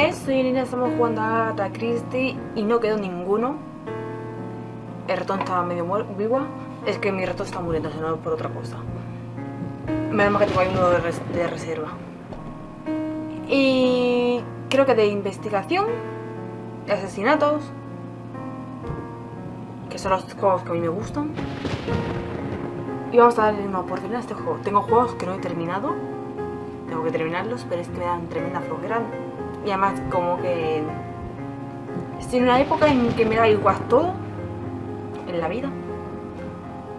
Diez, soy Nina, estamos jugando a Agatha Christie y no quedó ninguno. El ratón estaba medio vivo. Es que mi ratón está muriendo, no por otra cosa. Menos mal que tengo ahí uno de reserva. Y creo que de investigación, de asesinatos, que son los juegos que a mí me gustan. Y vamos a darle una oportunidad a este juego. Tengo juegos que no he terminado, tengo que terminarlos, pero es que me dan tremenda flojera. Y además como que estoy en una época en que me da igual todo en la vida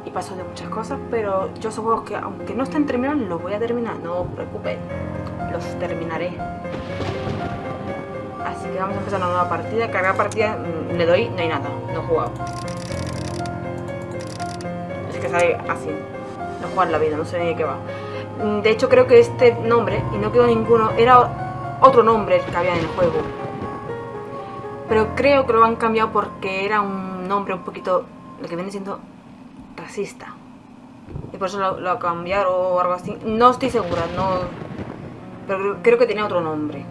y paso de muchas cosas, pero yo esos juegos que aunque no estén terminados los voy a terminar, no os preocupéis, los terminaré. Así que vamos a empezar una nueva partida. Cargar partida, le doy, no hay nada, no he jugado. Es que sale así, no jugar la vida, no sé ni de qué va. De hecho creo que este nombre, y no quedó ninguno, era otro nombre que había en el juego, pero creo que lo han cambiado porque era un nombre un poquito, lo que viene siendo racista, y por eso lo cambiaron o algo así. No estoy segura, no, pero creo que tenía otro nombre.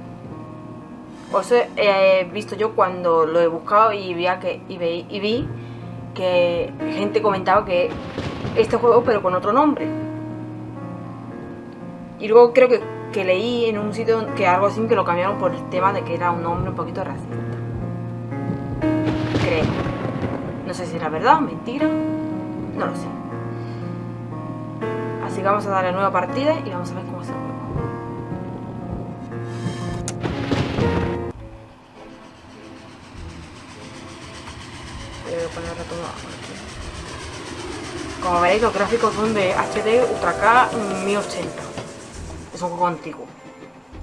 O sea, he visto yo cuando lo he buscado y vi que gente comentaba que este juego pero con otro nombre. Y luego creo que leí en un sitio que algo así que lo cambiaron por el tema de que era un nombre un poquito racista. Creo. No sé si era verdad, mentira. No lo sé. Así que vamos a darle nueva partida y vamos a ver cómo se juega. Voy a poner retorno aquí. Como veréis, los gráficos son de HD Ultra K 1080. Es un juego antiguo,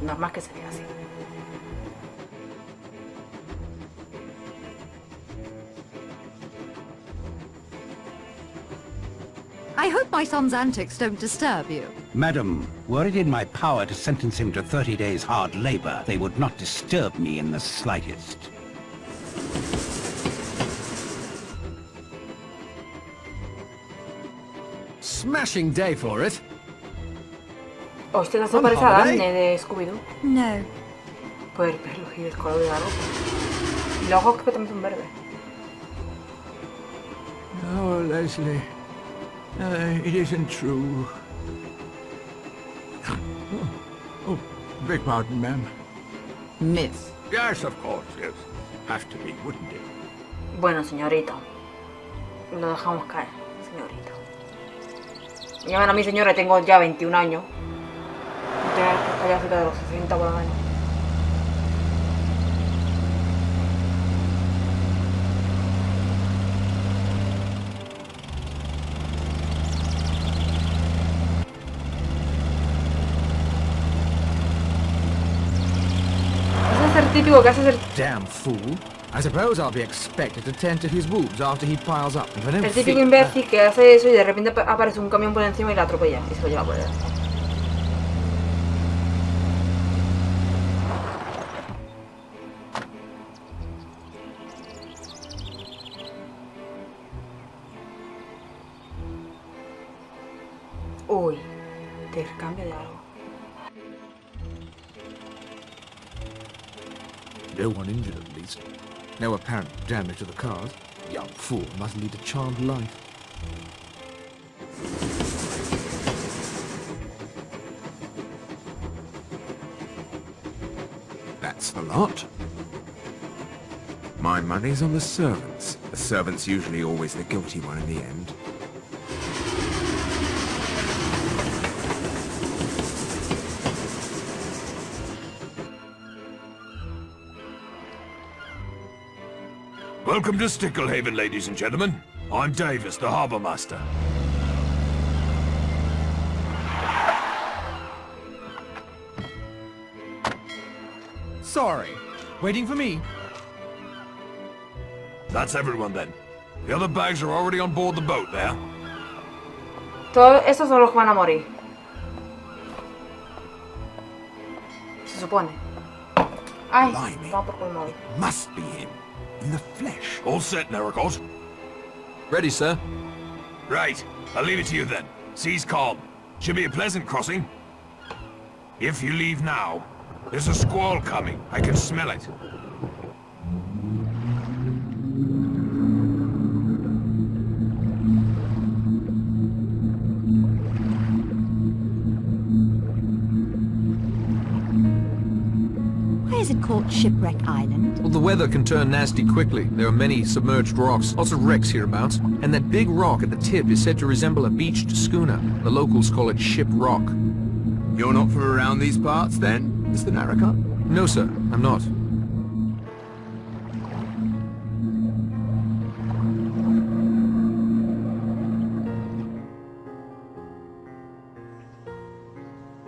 no es más que sería así. I hope my son's antics don't disturb you. Madam, were it in my power to sentence him to 30 days hard labor, they would not disturb me in the slightest. Smashing day for it. Oh, este no se parece a Daphne de Scooby-Doo. No. Pues el pelo y el color de la ropa. Y los ojos que también son verdes. Oh, Leslie. It isn't true. Oh, beg pardon, ma'am. Miss. Yes, of course, yes. Have to be, wouldn't it? Bueno, señorito. Lo dejamos caer, señorito. Me llaman a mí señora, tengo ya 21 años. Estoy ya cerca de los 60 por lo menos. Ese es el típico que hace el... Damn fool. I suppose I'll be expected to tend to his wounds after he piles up. El típico imbécil que hace eso y de repente aparece un camión por encima y la atropella y se lo lleva por él. Uy, intercambio de algo. No one injured, at least. No apparent damage to the cars. Young fool must lead a charmed life. That's the lot. My money's on the servants. The servant's usually always the guilty one in the end. Welcome to Sticklehaven, ladies and gentlemen. I'm Davis, the harbour master. Sorry. Waiting for me. That's everyone then. The other bags are already on board the boat there. Todos estos son los que van a morir. Se supone. Ay, Blimey. vamos por el móvil. Must be him. In the flesh. All set, Narracot? Ready, sir. Right. I'll leave it to you then. Sea's calm. Should be a pleasant crossing. If you leave now, There's a squall coming. I can smell it. Why is it called Shipwreck Island? Well, the weather can turn nasty quickly. There are many submerged rocks, lots of wrecks hereabouts, and that big rock at the tip is said to resemble a beached schooner. The locals call it Ship Rock. You're not from around these parts, then, Mr. Narracott? No, sir, I'm not.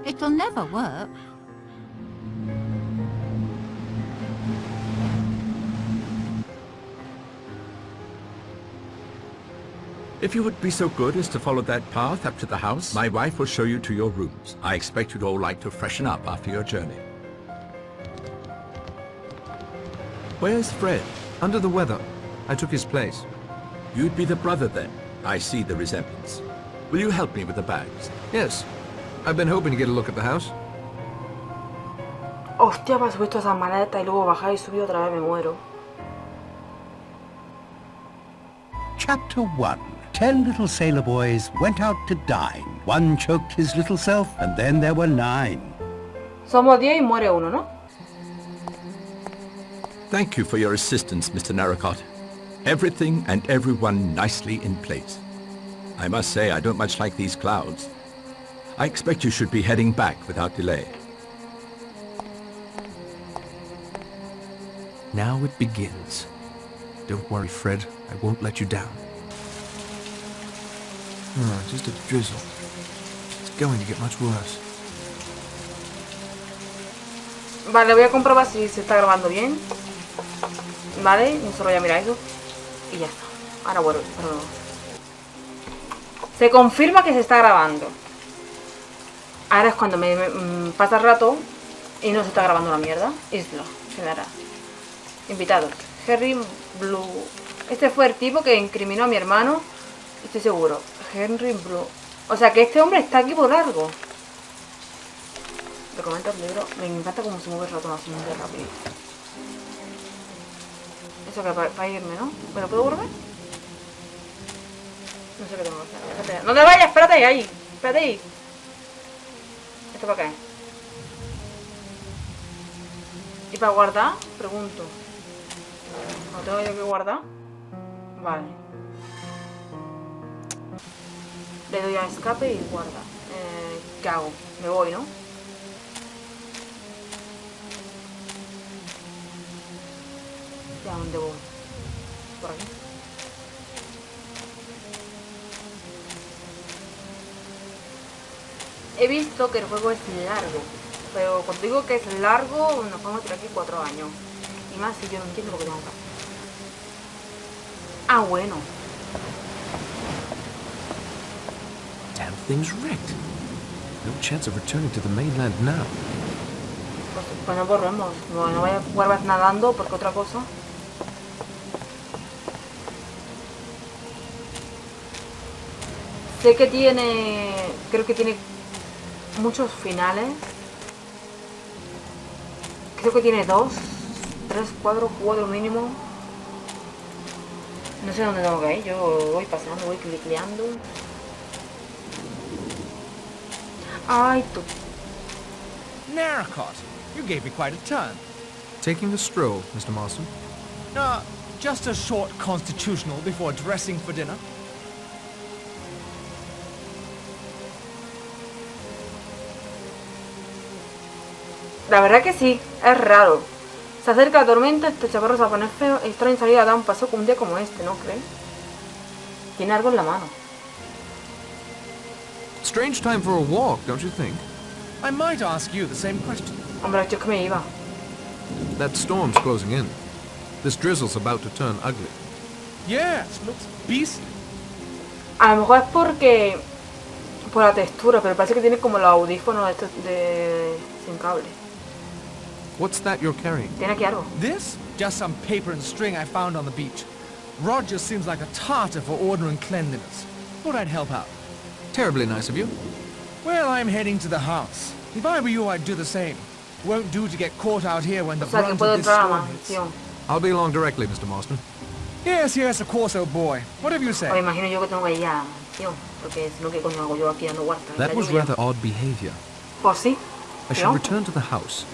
It'll never work. If you would be so good as to follow that path up to the house, my wife will show you to your rooms. I expect you'd all like to freshen up after your journey. Where's Fred? Under the weather. I took his place. You'd be the brother then. I see the resemblance. Will you help me with the bags? Yes. I've been hoping to get a look at the house. Hostia, me has visto esa maleta y luego bajar y subir otra vez, me muero. Chapter 1. 10 little sailor boys went out to dine. One choked his little self, and then there were 9. Somos 10 y muere uno, ¿no? Thank you for your assistance, Mr. Narracott. Everything and everyone nicely in place. I must say I don't much like these clouds. I expect you should be heading back without delay. Now it begins. Don't worry, Fred. I won't let you down. Just a drizzle. It's going to get much worse. Vale, voy a comprobar si se está grabando bien. Vale, solo voy a mirar eso. Y ya está. Ahora vuelvo. Pero... se confirma que se está grabando. Ahora es cuando me pasa el rato y no se está grabando una mierda. Isla, quedará. Invitados. Henry Blue. Este fue el tipo que incriminó a mi hermano. Estoy seguro. Henry Blue. O sea que este hombre está aquí por algo. Documenta el libro. Me encanta cómo se mueve el ratón así muy rápido. Eso que para irme, ¿no? ¿Me lo puedo volver? No sé qué tengo que hacer. Espérate. ¡No te vayas! ¡Espérate ahí! ¡Espérate ahí! ¿Esto para qué? ¿Y para guardar? Pregunto. ¿No tengo yo que guardar? Vale. Le doy a escape y guarda. ¿Qué hago? Me voy, ¿no? ¿Y a dónde voy? Por aquí. He visto que el juego es largo. Pero cuando digo que es largo, nos vamos a tirar aquí 4 años. Y más si yo no entiendo lo que tengo que hacer. Ah, bueno. Damn thing's wrecked. No chance of returning to the mainland now. Pues no borremos. No vaya a vuelvas nadando porque otra cosa. Sé que tiene... creo que tiene muchos finales. Creo que tiene 2, 3, 4 mínimo. No sé dónde tengo que ir. Yo voy pasando, voy cliqueando. Ay, tú. Narracott, you gave me quite a turn. Taking a stroll, Mr. Marston. Just a short constitutional before dressing for dinner. La verdad que sí, es raro. Se acerca la tormenta, este chaparro se va a poner feo. Es extraño salir a dar un paseo con un día como este, ¿no crees? Tiene algo en la mano. Strange time for a walk, don't you think? I might ask you the same question. Hombre, yo es que me iba. That storm's closing in. This drizzle's about to turn ugly. Yes, looks beastly. A lo mejor es porque... por la textura, pero parece que tiene como los audífonos de estos de... sin cable. What's that you're carrying? Tiene aquí algo. This? Just some paper and string I found on the beach. Roger seems like a tartar for order and cleanliness. Thought I'd help out. Terribly nice of you. Well, I'm heading to the house. If I were you, I'd do the same. Won't do to get caught out here when the O sea que brunt puedo of this entrar a la storm hits. mansión. I'll be along directly, Mr. Marston. Yes, of course, old boy. Whatever you O say. imagino yo que tengo que ir a la mansión. Porque si no, ¿qué coño hago yo aquí dando vueltas? en That la was lluvia? rather odd behavior. Pues sí. I should ¿no? return to the house.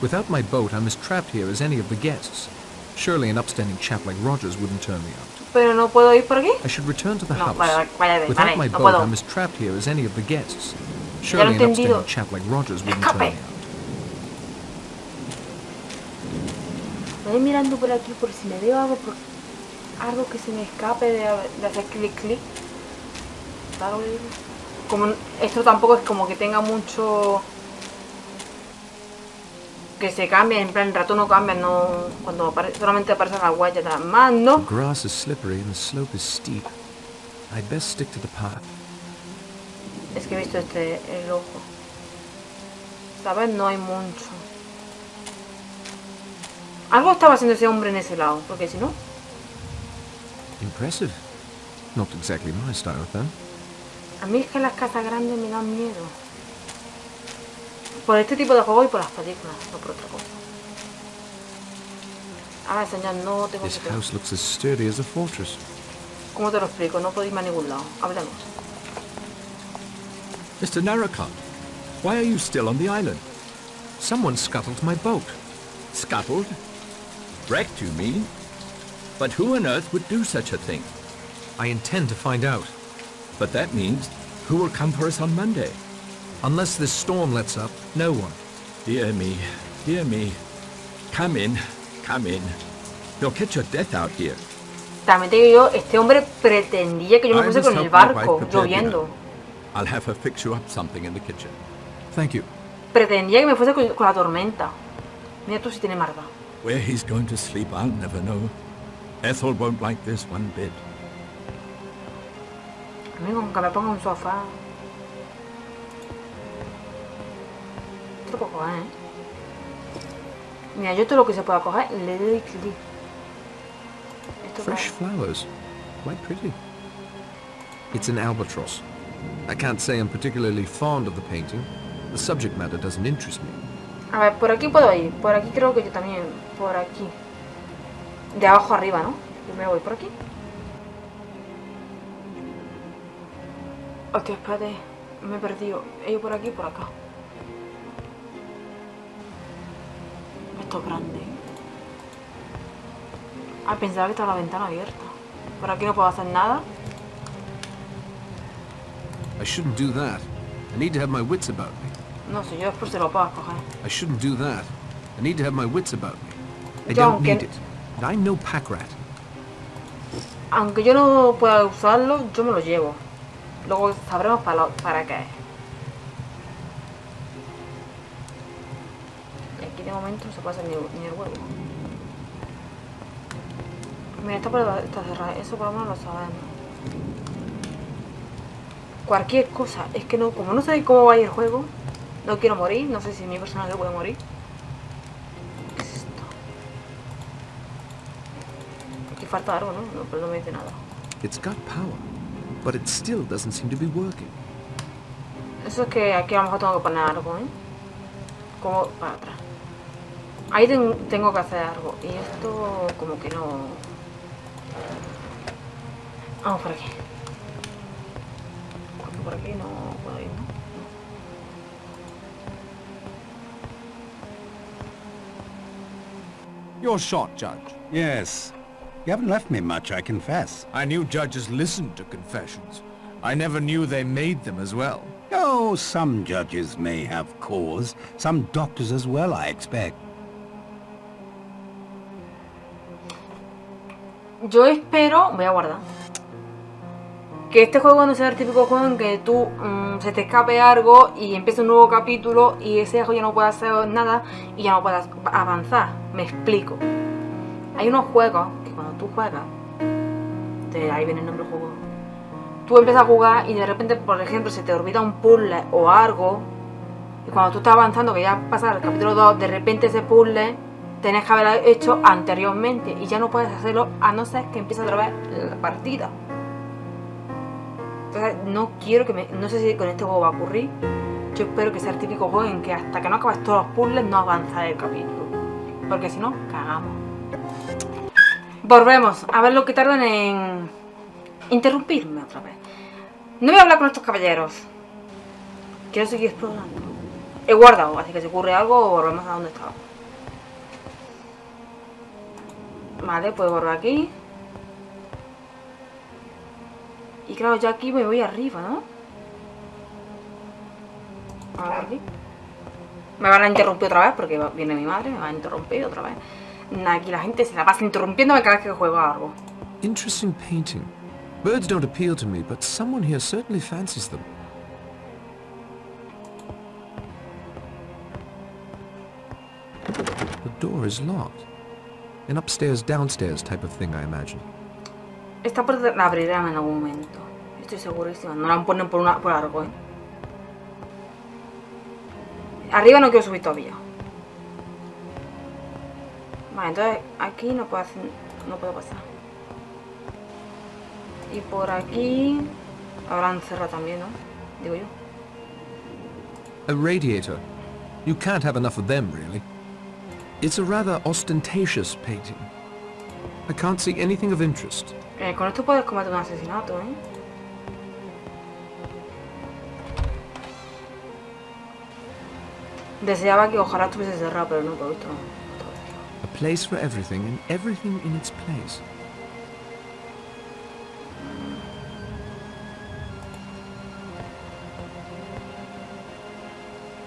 Without my boat, I'm as trapped here as any of the guests. Surely an upstanding chap like Rogers wouldn't turn me out. Pero no puedo ir por aquí. I should return to the No, house. vale, Without my no boat, puedo. I'm as trapped here as any of the guests. Ya Surely lo an he entendido. upstanding chap like Rogers wouldn't turn me Escape. out. Voy mirando por aquí por si me veo algo, algo que se me escape de hacer clic. Como esto tampoco es como que tenga mucho que se cambie, en plan el ratón no cambia, no cuando solamente aparecen las huellas de las manos. The grass is slippery and the slope is steep. I'd best stick to the path. Es que he visto el ojo. ¿Sabes? No hay mucho. Algo estaba haciendo ese hombre en ese lado, porque si no... Impressive. Not exactly my style, then. A mí es que las casas grandes me dan miedo. Por este tipo de juegos y por las películas, no por otra cosa. A ver, señor, no tengo This que... house looks as sturdy as a fortress. ¿Cómo te lo explico? No puedo irme a ningún lado. Hablemos. Mr. Narracott, why are you still on the island? Someone scuttled my boat. Scuttled? Wrecked, you mean? But who on earth would do such a thing? I intend to find out. But that means, who will come for us on Monday? Unless this storm lets up, no one. Dear me, dear me. Come in, come in. You'll catch your death out here. También te digo yo, este hombre pretendía que yo me I fuese must con el help my wife barco, prepare lloviendo. dinner. I'll have her fix you up something in the kitchen. Thank you. Pretendía que me fuese con la tormenta. Mira tú si tiene marda. Where he's going to sleep, I'll never know. Ethel won't like this one bit. Amigo, aunque me ponga un sofá. Esto lo puedo coger, ¿eh? Mira, yo todo lo que se pueda coger, le doy clic. Esto Fresh flowers. Quite pretty. It's an albatross. I can't say I'm particularly fond of the painting. The subject matter doesn't interest me. A ver, por aquí puedo ir. Por aquí creo que yo también. Por aquí. De abajo arriba, ¿no? Primero voy por aquí. Hostia, espérate. Me he perdido. He ido por aquí y por acá. Esto es grande. Ah, pensaba que estaba la ventana abierta. Por aquí no puedo hacer nada. I shouldn't do that. I need to have my wits about me. No sé, yo después se lo puedo coger. I shouldn't do that. I need to have my wits about me. I Yo, don't aunque- need it. And I'm no pack rat. Aunque yo no pueda usarlo, yo me lo llevo. Luego sabremos para qué es. Y aquí de momento no se puede hacer ni el huevo. Mira, esta puerta está cerrada. Eso por lo menos lo sabemos. Cualquier cosa. Es que no, como no sé cómo va a ir el juego, no quiero morir. No sé si mi personaje puede morir. ¿Qué es esto? Aquí falta algo, ¿no? No, pero no me dice nada. It's got power, but it still doesn't seem to be working. Eso es que aquí a lo mejor tengo que poner algo, ¿eh? Como para atrás. Ahí tengo que hacer algo. Y esto como que no... Vamos por aquí. Porque por aquí no puedo ir, ¿no? You're shot, Judge. Yes. You haven't left me much, I confess. I knew judges listened to confessions. I never knew they made them as well. Oh, some judges may have cause. Some doctors as well, I expect. Yo espero... Voy a guardar. Que este juego no sea el típico juego en que tú se te escape algo y empieza un nuevo capítulo y ese juego ya no puede hacer nada y ya no puedas avanzar. Me explico. Hay unos juegos que cuando tú juegas, ahí viene el nombre del juego, tú empiezas a jugar y de repente, por ejemplo, se te olvida un puzzle o algo y cuando tú estás avanzando, que ya pasa el capítulo 2, de repente ese puzzle tenés que haber hecho anteriormente y ya no puedes hacerlo a no ser que empiece otra vez la partida. Entonces no quiero que no sé si con este juego va a ocurrir, Yo espero que sea el típico juego en que hasta que no acabes todos los puzzles no avanza el capítulo. Porque si no, cagamos. Volvemos a ver lo que tardan en interrumpirme otra vez. No voy a hablar con estos caballeros. Quiero seguir explorando. He guardado, así que si ocurre algo volvemos a donde estaba. Vale, puedo volver aquí. Y claro, ya aquí me voy arriba, ¿no? A ver aquí. Me van a interrumpir otra vez porque viene mi madre, me va a interrumpir otra vez. Aquí la gente se la pasa interrumpiéndome cada vez que juego a algo. Interesting painting. Birds don't appeal to me, but someone here certainly fancies them. The door is locked. An upstairs-downstairs type of thing, I imagine. Esta puerta la abrirán en algún momento. Estoy segurísima. No la ponen por algo, ¿eh? Arriba no quiero subir todavía. Vale, entonces aquí no puedo hacer, no puedo pasar. Y por aquí habrán cerrado también, ¿no? Digo yo. A radiator. You can't have enough of them, really. It's a rather ostentatious painting. I can't see anything of interest. Con esto puedes cometer un asesinato, ¿eh? Deseaba que ojalá estuviese cerrado, pero no, por esto no. A place for everything and everything in its place.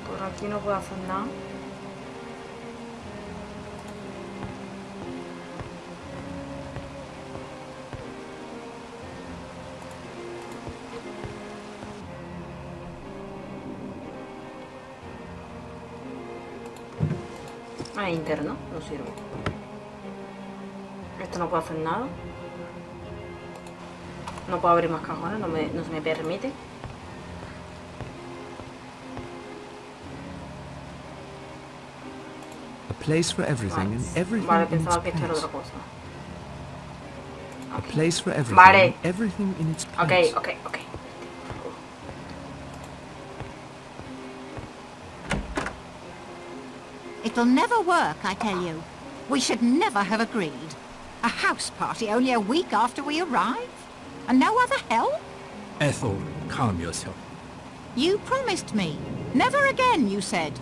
Por aquí no puedo hacer nada. Ah, interno, no sirve. Esto no puedo hacer nada. No puedo abrir más cajones, no se me permite. A place for everything and everything Vale, in its pensaba que esto era place. otra cosa. A place for everything Vale. and everything in its place. Ok. It'll never work, I tell you. We should never have agreed. A house party only a week after we arrive? And no other help? Ethel, calm yourself. You promised me. Never again, you said.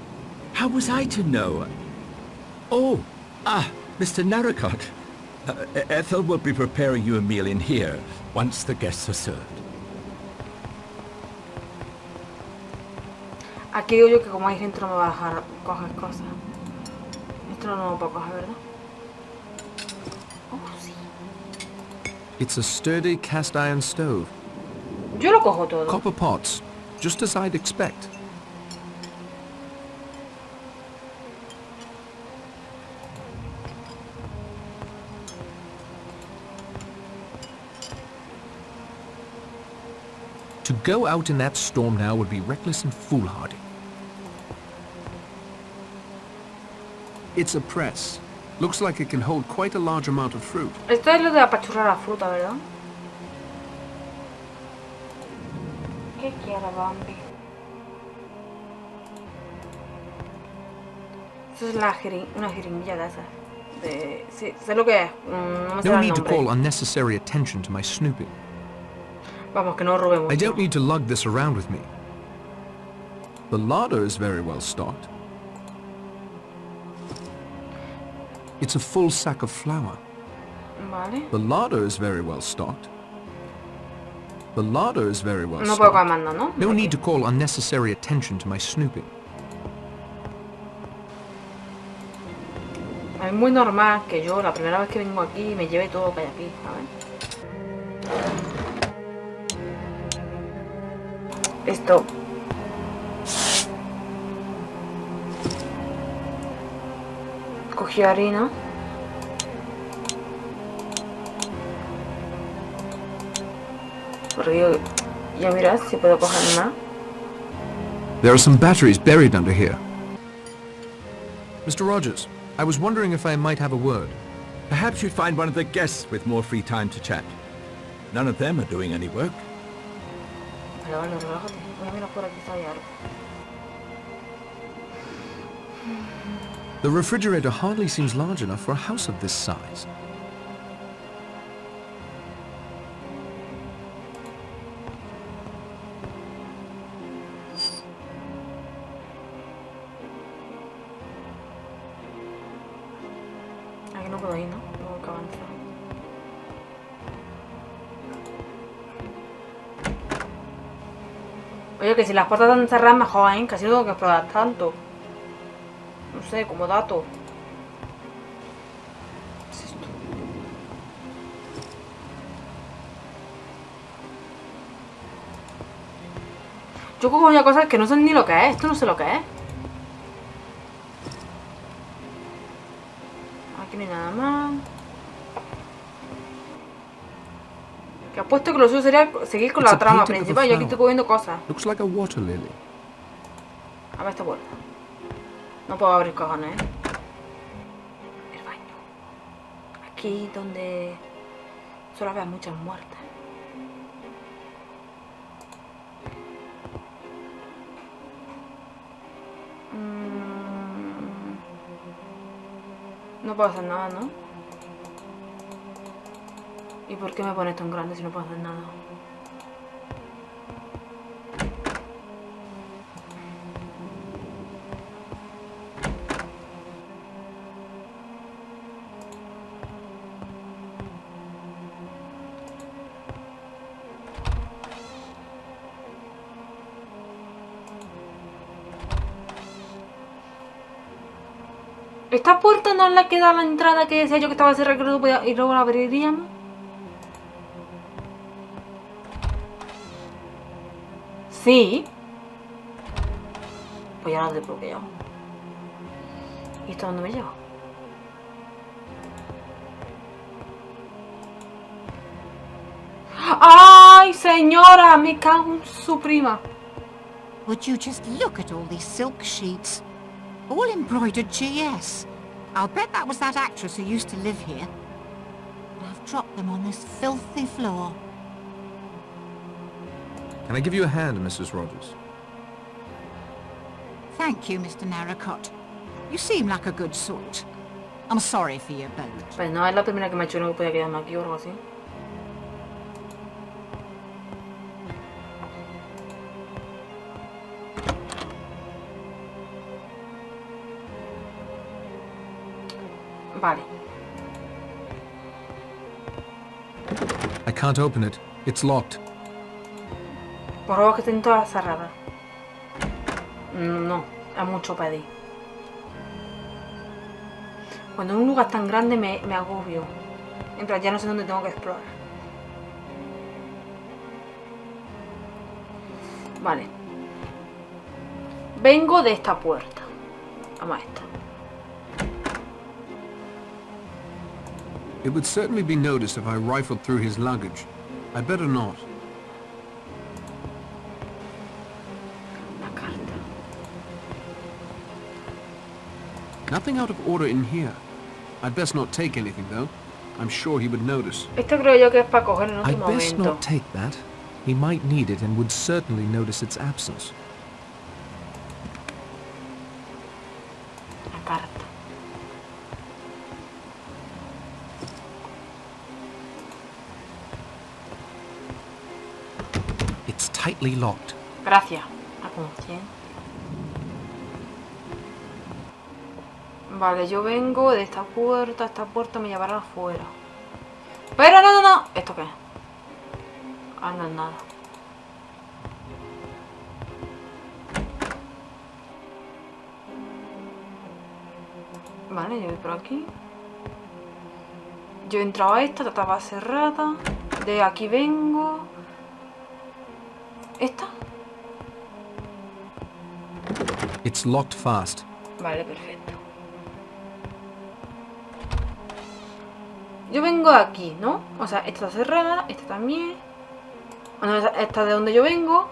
How was I to know? Oh, Mr. Narracott. Ethel will be preparing you a meal in here once the guests are served. Aquí digo yo que como hay gente no me va a dejar coger cosas. Esto no lo puedo coger, ¿verdad? Oh, sí. It's a sturdy cast iron stove. Yo lo cojo todo. Copper pots, just as I'd expect. To go out in that storm now would be reckless and foolhardy. It's a press. Looks like it can hold quite a large amount of fruit. Esto es lo de apachurrar la fruta, ¿verdad? ¿Qué quiere, Bambi? Eso es una jeringuilla de esas. Sí, sé lo que es. No me sé No el need to nombre. call unnecessary attention to my snooping. Vamos, que no robe mucho. I don't need to lug this around with me. The larder is very well stocked. It's a full sack of flour. Vale. The larder is very well stocked. The larder is very well No puedo stocked. comer, ¿no? No need to call unnecessary attention to my snooping. Es muy normal que yo, la primera vez que vengo aquí, me lleve todo lo que hay aquí, ¿sabes? Esto. Cogí harina. Porque yo ya mirad si puedo coger más. There are some batteries buried under here. Mr. Rogers, I was wondering if I might have a word. Perhaps you'd find one of the guests with more free time to chat. None of them are doing any work. Vale, relájate. Voy a mirar por aquí si hay algo. The refrigerator hardly seems large enough for a house of this size. Aquí no puedo ir, ¿no? Tengo que avanzar. Oye, que si las puertas están cerradas mejor, ¿eh? Casi no tengo que explorar tanto. No sé, como dato. ¿Qué es esto? Yo cojo ya cosas que no sé ni lo que es. Esto no sé lo que es. Aquí no hay nada más. Que apuesto que lo suyo sería seguir con It's la a trama painting of a principal. Yo aquí estoy flower. cogiendo cosas. Looks like a water lily. A ver esta puerta. No puedo abrir cojones, ¿eh? El baño. Aquí donde suele haber muchas muertes. No puedo hacer nada, ¿no? ¿Y por qué me pones tan grande si no puedo hacer nada? ¿Esta puerta no es la que da a la entrada que decía yo que estaba cerrada y luego la abriríamos? Sí. Pues ya la he desbloqueado. ¿Y esto dónde me lleva? ¡Ay, señora! Me cago en su prima. Would you just look at all these silk sheets? All embroidered GS. I'll bet that was that actress who used to live here. But I've dropped them on this filthy floor. Can I give you a hand, Mrs. Rogers? Thank you, Mr. Narracott. You seem like a good sort. I'm sorry for your boat. Pues no, es la primera que me ha hecho, no podía quedarme aquí o algo así. Vale. I can't open it. It's locked. Por favor, que estén todas cerradas. No, es mucho pedir. Cuando en un lugar tan grande me agobio. En plan, ya no sé dónde tengo que explorar. Vale. Vengo de esta puerta. Vamos a esta. It would certainly be noticed if I rifled through his luggage. I'd better not. La carta. Nothing out of order in here. I'd best not take anything, though. I'm sure he would notice. Esto creo yo que es para coger en I'd otro best momento. not take that. He might need it and would certainly notice its absence. La carta. It's tightly locked. Gracias. A conciencia. Vale, yo vengo de esta puerta me llevará afuera. Pero no. ¿Esto qué es? Ah, no es nada. Vale, yo voy por aquí. Yo he entrado a esta estaba cerrada. De aquí vengo. ¿Esta? It's locked fast. Vale, perfecto. Yo vengo de aquí, ¿no? O sea, esta está cerrada, esta también. Bueno, esta de donde yo vengo.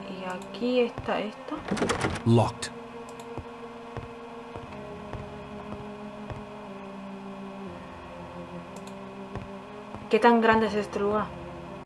Y aquí está esta. Locked. ¿Qué tan grande es este lugar?